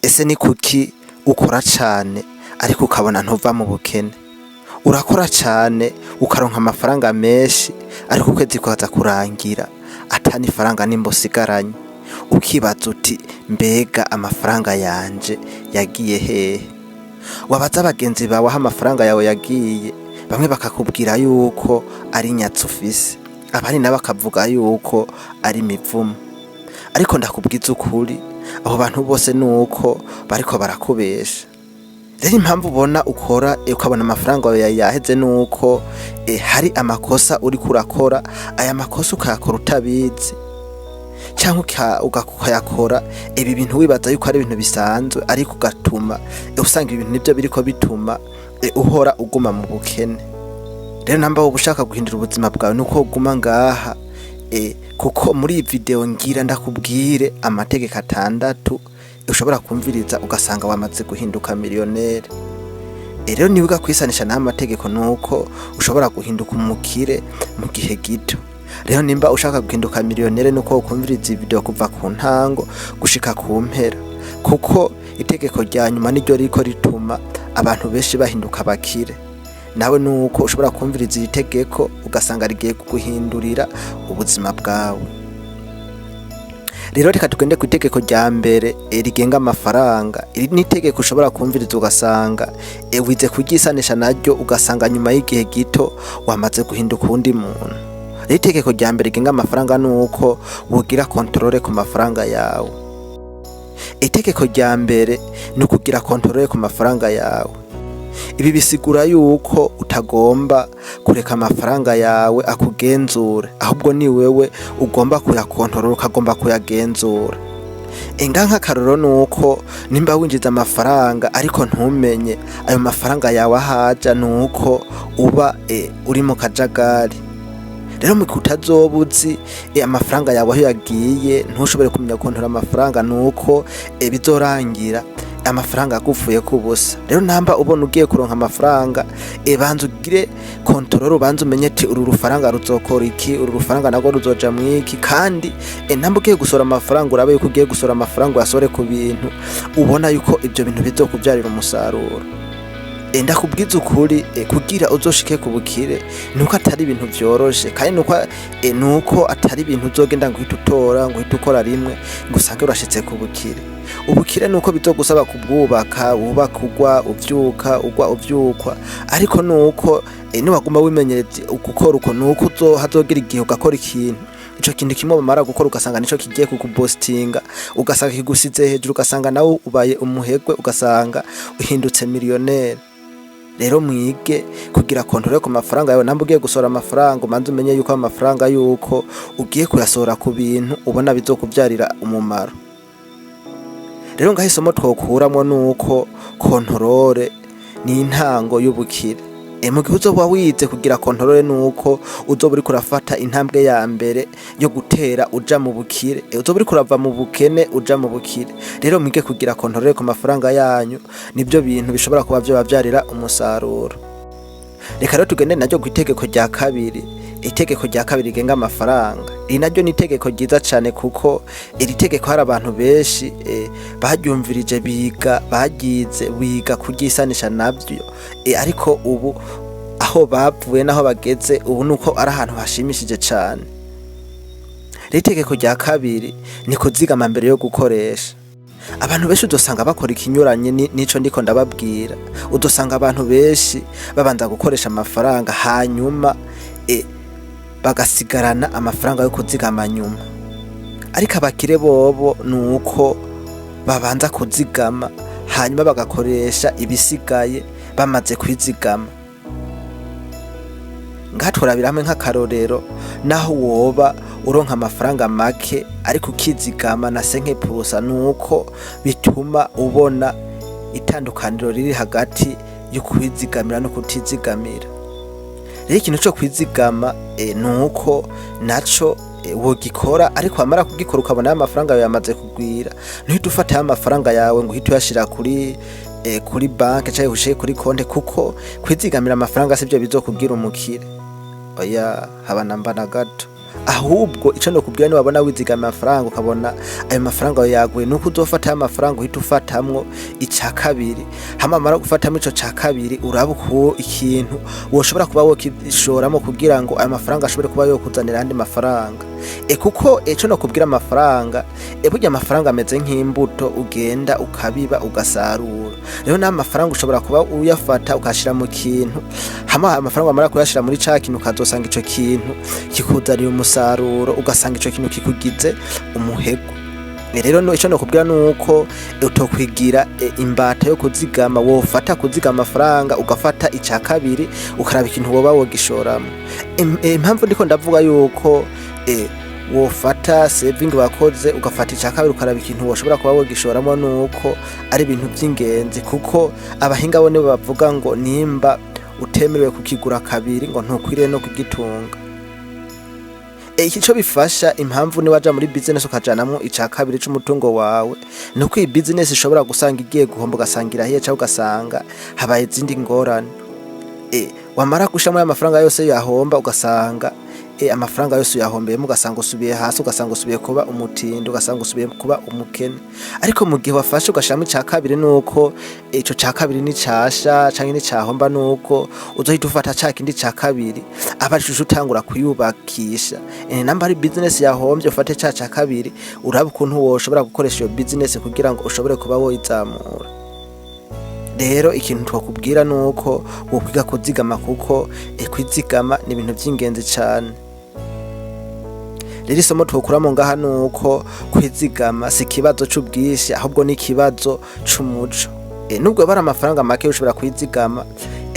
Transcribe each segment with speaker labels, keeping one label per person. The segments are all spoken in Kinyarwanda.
Speaker 1: Ese ni kuki ukora cane ariko ukabona ntuva mu bukene? Urakora cane ukaronka amafaranga menshi ariko ukwezi kukaza kurangira ata n'ifaranga nimba usigaranye, ukibaza uti mbega amafaranga yanje yagiye hehe? Wabaza bagenzi bawe aho amafaranga yawe yagiye, bamwe bakakubwira yuko ari inyatsi ufise, abandi nabo bakavuga yuko ari imivumo. Ariko ndakubwiza ukuri, abo bantu bose nuko bariko barakubesha. Rero impamvu ubona ukora ukabona amafaranga yawe yaheze nuko hari amakosa uriko urakora, aya makosa ukayakora utabizi canke ukayakora ibi bintu wibaza yuko ari ibintu bisanzwe, ariko ugatuma usanga ibintu nivyo biriko bituma uhora uguma mu bukene. Rero namba wowe ushaka guhindura ubuzima bwawe nuko uguma ngaha, kuko muri iyi video ngira ndakubwire amategeko 6 ushobora kumviriza ugasanga wamaze guhinduka miliyoneri. Rero nibuga kwisanisha n'amategeko nuko ushobora guhinduka umukire mu gihe gito. Rero nimba ushaka guhinduka miliyoneri nuko ukumviriza video kuva ku ntango gushika ku mpera, kuko itegeko rya nyuma niryo riko rituma abantu benshi bahinduka bakire. Nawe nuko ushobora kumviriza iri tegeko ugasanga rigiye kuguhindurira ubuzima bwawe. Rero reka tugende ku itegeko rya mbere rigenga amafaranga. Iri ni itegeko ushobora kumviriza ugasanga wize kuryisanisha naryo ugasanga nyuma y'igihe gito wamaze guhinduka uwundi muntu. Rero itegeko rya mbere rigenga amafaranga nuko wogira controle ku mafaranga yawe. Itegeko rya mbere ni ukugira controle ku mafaranga yawe. Ibi bisigura yuko utagomba kureka amafaranga yawe akugenzura, ahubwo ni wewe ugomba kuyakontorora, ukagomba kuyagenzura. Nk'akarorero nuko nimba winjiza amafaranga ariko ntumenye ayo mafaranga yawe ahaja, nuko uba uri mu kajagari. Rero mu kutazobuzi amafaranga yawe aho yagiye ntushobore kumenya kontora amafaranga, nuko bizorangira amafaranga agufuye kubusa. Rero namba ubona ugiye kuronka amafaranga, banza ugire control, banza umenye ati uru rufaranga ruzokora iki, uru rufaranga nago ruzoja mwiki, kandi namba ugiye gusora amafaranga urabe yuko ugiye gusora amafaranga yasore ku bintu ubona yuko ibyo bintu bizokubyarira umusaruro. Ndakubwiza ukuri, kugira uzoshike ku bukire nuko atari ibintu vyoroshe, kandi nuko atari ibintu uzogenda ngo uhite utora ngo uhite ukora rimwe ngo usange urashitse ku bukire. Ubukire nuko bizogusaba kubwubaka, wubaka ugwa uvyukwa, ariko nuko niwaguma wimenyereza gukora uko nuko hazogira igihe ugakora ikintu, ico kintu kimwe bamara gukora ugasanga nico kigiye kukubostinga, ugasanga kigusize hejuru, ugasanga nawe ubaye umuhegwe, ugasanga uhindutse miliyoneri. Rero mwige kugira controle ku mafaranga yawe. Namba ugiye gusora amafaranga umanze umenye yuko amafaranga yuko ugiye kuyasora ku bintu ubona bizokubyarira umumaro. Rero ngahisomo twokuramwo nuko controle ni intango y'ubukire. Mu gihe uzoba wize kugira controle nuko uzoba uri kurafata intambwe ya mbere yo gutera uja mu bukire, uzoba uri kurava mu bukene uja mu bukire. Rero mwige kugira controle ku mafaranga yanyu, nibyo bintu bishobora kuba byo bavyarira umusaruro. Reka rero tugende naryo ku itegeko rya kabiri. Itegeko rya kabiri rigenga amafaranga, iri naryo ni itegeko ryiza cane, kuko iri tegeko hari abantu benshi baryumvirije biga kuryisanisha navyo, ariko ubu aho bavuye naho bageze ubu nuko ari ahantu hashimishije cane. Itegeko rya kabiri ni kuzigama mbere yo gukoresha. Abantu benshi udosanga bakora ikinyuranye nico ndiko ndababwira. Udosanga abantu benshi babanza gukoresha amafaranga hanyuma bagasigarana amafaranga yo kuzigama nyuma. Ariko abakire bobo nuko babanza kuzigama hanyuma bagakoresha ibisigaye bamaze kwizigama. Ngaturabira hamwe nk'akarorero, naho woba uronka amafaranga make ariko ukizigama na 5%, nuko bituma ubona itandukaniro riri hagati yo kwizigamira no kutizigamira. Rero ikintu cyo kwizigama nuko naco wogikora, ariko amara kugikora ukabona amafaranga yawe yamaze kugwira, ntuhite ufata amafaranga yawe ngo uhite uyashira kuri banke cyangwa ushiye kuri konte, kuko kwizigamira amafaranga sibyo bizokugira umukire. Oya, haba namba na gato. ahubwo ico no kubwira ni wabona wizigama amafaranga ukabona ayo mafaranga yaguye nuko uzofata amafaranga uhita ufatamwo ica kabiri hamamara gufatamo ico ca kabiri uraba uko ikintu woshobora kuba wokishoramo kugira ngo ayo mafaranga ashobore kuba yokuzanira andi mafaranga kuko ico no kubwira amafaranga burya amafaranga ameze nk'imbuto ugenda ukabiba ugasarura rero n'amafaranga ushobora kuba uyafata ukashira mu kintu hama amafaranga amara kuyashira muri ca kintu ukazosanga ico kintu kikuzanira umusaruro ugasanga ico kintu kikugize umuhego rero no ico no kubwira nuko utokwigira imbata yo kuzigama wofata kuzigama amafaranga ugafata ica kabiri ukaraba ikintu woba wogishoramo impamvu ndiko ndavuga yuko wofata saving wakoze ugafata ica kabiri ukaraba ikintu woshobora kuba wogishoramo nuko ari ibintu by'ingenzi kuko abahinga bone bavuga ngo nimba utemerewe kukigura kabiri ngo ntukwiriye no kugitunga ico bifasha impamvu ni waja muri business ukajanamwo ica kabiri c'umutungo wawe nuko iyi business ishobora gusanga igiye guhomba ugasangira hiye cyangwa ugasanga habaye izindi ngorane wamara gushamo amafaranga yose yahomba ugasanga amafaranga yose yahombeyemo ugasanga usubiye hasi ugasanga usubiye kuba umutindi ugasanga usubiye kuba umukene ariko mu gihe wafashe ugashamo ica kabiri nuko ico ca kabiri ni casha canke ni cahomba nuko uzohita ufata ca kindi ca kabiri abashushu utangura kuyubakisha namba ari business yahombye ufate ca kabiri uraba ukuntu woshobora gukoresha iyo business kugira ngo ushobore kuba woyizamura rero ikintu twakubwira nuko wokwiga kuzigama kuko kwizigama ni ibintu by'ingenzi cyane rero isomo twokuramo ngaha nuko kwizigama si kibazo c'ubwishi ahubwo ni kibazo c'umuco nubwo bara amafaranga make ushobora kwizigama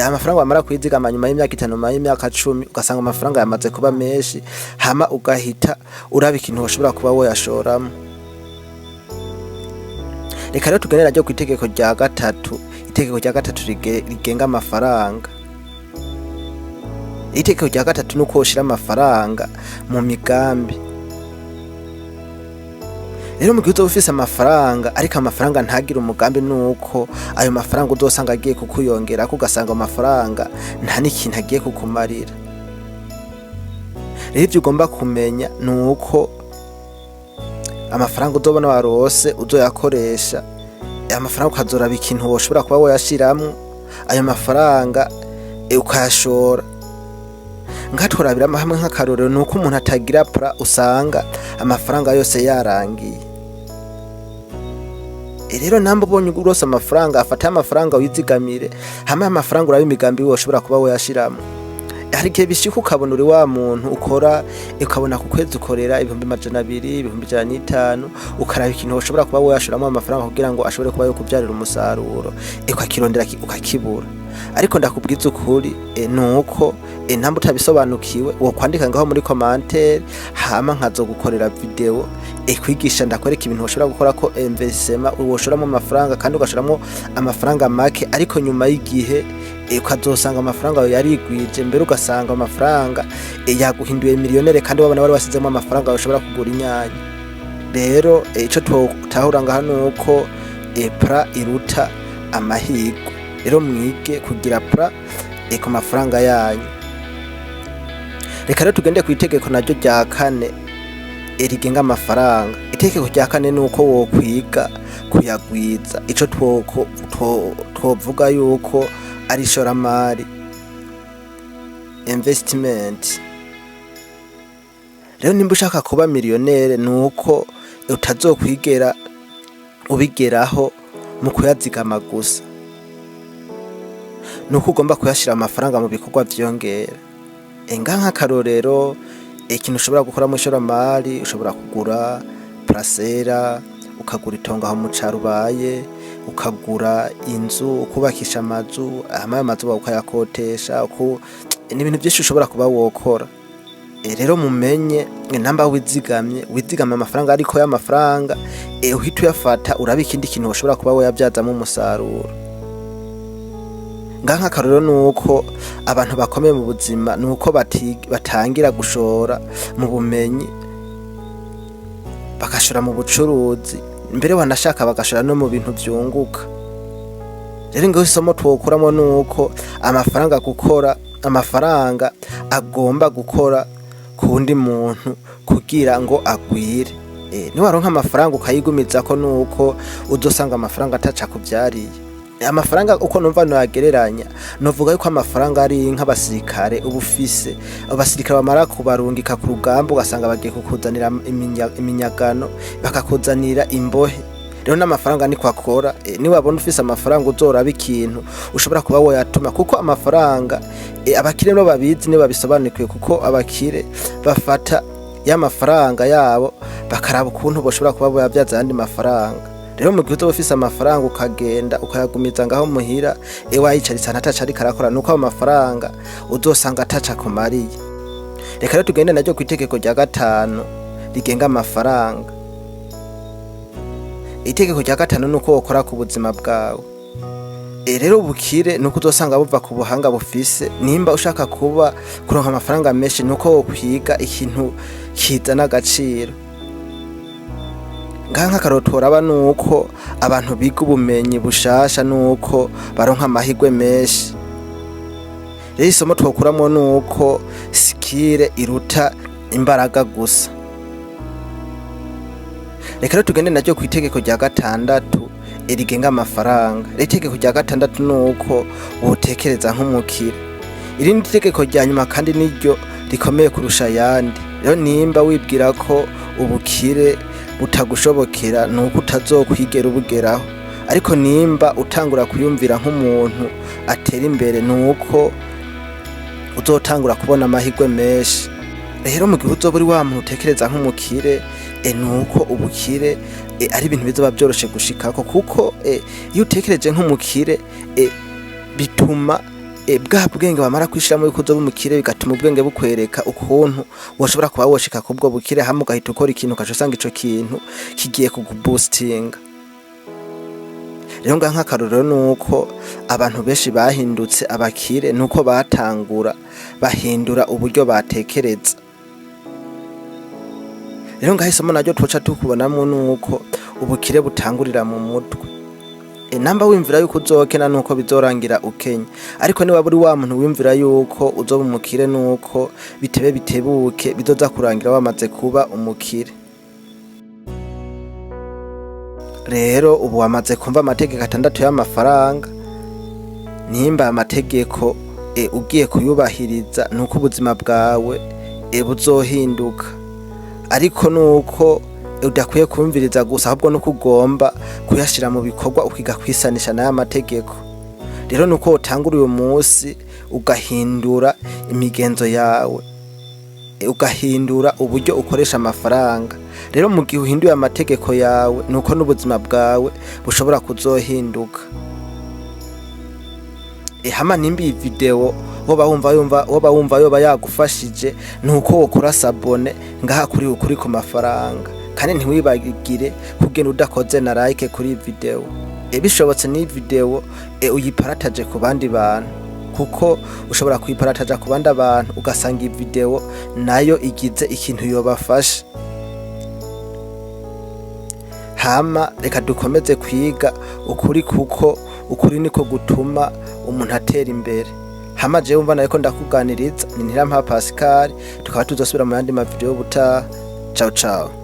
Speaker 1: amafaranga amara kwizigama nyuma y'imyaka 5 nyuma y'imyaka 10 ugasanga amafaranga yamaze kuba menshi hama ugahita uraba ikintu woshobora kuba woyashoramo reka rero tuganira ryo kwitegeko rya gatatu itegeko rya gatatu rigenga amafaranga itegeko rya gatatu nuko ushira amafaranga mu migambi rero mu gihe uzofise amafaranga ariko amafaranga ntagira umugambi nuko ayo mafaranga uzosanga agiye kukuyongera kugasanga amafaranga nta n'ikintu agiye kukumarira rero ibyo ugomba kumenya nuko amafaranga uzobona warose uzoyakoresha amafaranga ukazoraba ikintu woshobora kuba woyashiramwo ayo mafaranga ukayashora ngatwarabira hamwe nk'akarorero nuko umuntu atagira pra usanga amafaranga yose yarangiye rero namba ubonye urose amafaranga afata amafaranga wizigamire hamwe amafaranga uraba imigambi woshobora kuba woyashiramo hari igihe bishika ukabona uri wa muntu ukora ukabona ku kwezi ukorera 200 250 ukaraba ikintu woshobora kuba woyashiramo amafaranga kugira ngo ashobore kuba yo kubyarira umusaruro ukakirondera ukakibura ariko ndakubwiza ukuri nuko namba utabisobanukiwe wo kwandika ngaho muri commentaire hama nkazogukorera video kwigisha ndakwereka ibintu woshobora gukora ko investment woshoramo amafaranga kandi ugashoramo amafaranga make ariko nyuma y'igihe ukazosanga amafaranga yarigwije mbere ugasanga amafaranga yaguhinduye miliyonere kandi wabona wari wasizemo amafaranga yoshobora kugura inyanya rero ico tutahura ngaho nuko pra iruta amahigo rero mwige kugira pra ku mafaranga yanyu reka rero tugende ku itegeko naryo rya kane rigenga amafaranga itegeko rya kane nuko wokwiga kuyagwiza ico twovuga yuko ari shoramari investment rero nimba ushaka kuba miliyonere nuko utazokwigera ubigeraho mu kuyazigama gusa nuko ugomba kuyashira amafaranga mu bikorwa vyongera nk'akarorero ikintu ushobora gukora mu shoramari ushobora kugura parcela ukagura itongo aho mu carubaye ukagura inzu ukubakisha amazu amazu ukayakotesha n'ibintu byinshi ushobora kuba wokora rero mumenye namba wizigama amafaranga ariko y'amafaranga uhita uyafata uraba ikindi kintu ushobora kuba woyabyazamo umusaruro nk'akarorero nuko abantu bakomeye mu buzima nuko batangira gushora mu bumenyi bagashora mu bucuruzi mbere wanashaka bagashora no mu bintu byunguka rero ngo isomo twokuramo nuko amafaranga agomba gukora kundi muntu kugira ngo agwire. Niwaronka amafaranga ukayigumizako nuko uzosanga amafaranga ataca kuvyariye. Amafaranga uko numva noyagereranya novuga yuko amafaranga ari nk'abasirikare ubufise, abasirikare bamara kubarungika ku rugamba ugasanga bagiye kukuzanira iminyagano, bakakuzanira imbohe. Rero n'amafaranga niko akora. Niwabona ufise amafaranga uzoraba ikintu ushobora kuba woyatuma, kuko amafaranga abakire no babizi ne babisobanukiwe, kuko abakire bafata ya mafaranga yabo bakaraba ukuntu boshobora kuba boyavyaza ayandi mafaranga. Rero mu gihe uzoba ufise amafaranga ukagenda ukayagumiza ngaho muhira wayicaritse ataca ariko arakora, nuko ayo mafaranga uzosanga ataca kumariye. Reka rero tugende naryo kw'itegeko rya 5 rigenga amafaranga. Itegeko rya 5 nuko wokora ku buzima bwawe. Rero ubukire nuko uzosanga buva ku buhanga bufise. Nimba ushaka kuba kuronka amafaranga menshi nuko wokwiga ikintu kizana agaciro. Nganka karotora aba nuko abantu biga ubumenyi bushasha nuko baronka amahirwe menshi. Rero isomo twokuramwo nuko skile iruta imbaraga gusa. Reka rero tugende naryo kw'itegeko rya 6 rigenga amafaranga. Itegeko rya 6 nuko wotekereza nk'umukire. Irindi tegeko rya nyuma kandi niryo rikomeye kurusha yandi. Rero nimba wibwira ko ubukire butagushobokera nuko utazokwigera ubugeraho, ariko nimba utangura kuyumvira nk'umuntu atera imbere nuko uzotangura kubona amahirwe menshi. Rero mu gihe uzoba uri wa muntu utekereza nk'umukire, nuko ubukire ari ibintu bizoba byoroshe gushikako, kuko iyo utekereje nk'umukire bituma bwa bwenge bamara kwishiramo yuko uzoba umukire, bigatuma ubwenge bukwereka ukuntu woshobora kuba woshika kubwo bukire, hamwe ugahita ukora ikintu ukaca usanga ico kintu kigiye kuguboostinga. Rero nganka akarorero nuko abantu benshi bahindutse abakire nuko batangura bahindura uburyo batekereza. Rero ngahisemo naryo twoca tukubonamo nuko ubukire butangurira mu mutwe. Namba wimvira yuko uzokena nuko bizorangira ukenya, ariko niba buri wa muntu wimvira yuko uzoba umukire nuko bitebe bitebuke bizoza kurangira wamaze kuba umukire. Rero ubu wamaze kumva amategeko 6 y'amafaranga. Nimba amategeko ugiye kuyubahiriza nuko ubuzima bwawe buzohinduka, ariko nuko udakwiye kumviriza gusa, ahubwo nuko ugomba kuyashira mu bikorwa ukiga kwisanisha n'aya mategeko. Rero nuko utangura uyu munsi ugahindura imigenzo yawe, ugahindura uburyo ukoresha amafaranga. Rero mu gihe uhinduye amategeko yawe nuko n'ubuzima bwawe bushobora kuzohinduka. Hama nimba iyi video woba wumva yoba yagufashije nuko wokora sabone ngaha kuri ku mafaranga, kandi ntiwibagire kugenda udakoze na like kuri video. Bishobotse ni video uyiparataje ku bandi bantu, kuko ushobora kuyiparataja ku bandi abantu ugasanga iyi video nayo igize ikintu yobafasha. Hama reka dukomeze kwiga ukuri, kuko ukuri niko gutuma umuntu atera imbere. Hama je umva nayo ko ndakuganiriza ni Ntirampeba Pascal, tukaba tuzosubira mu yandi ma video buta. Ciao ciao.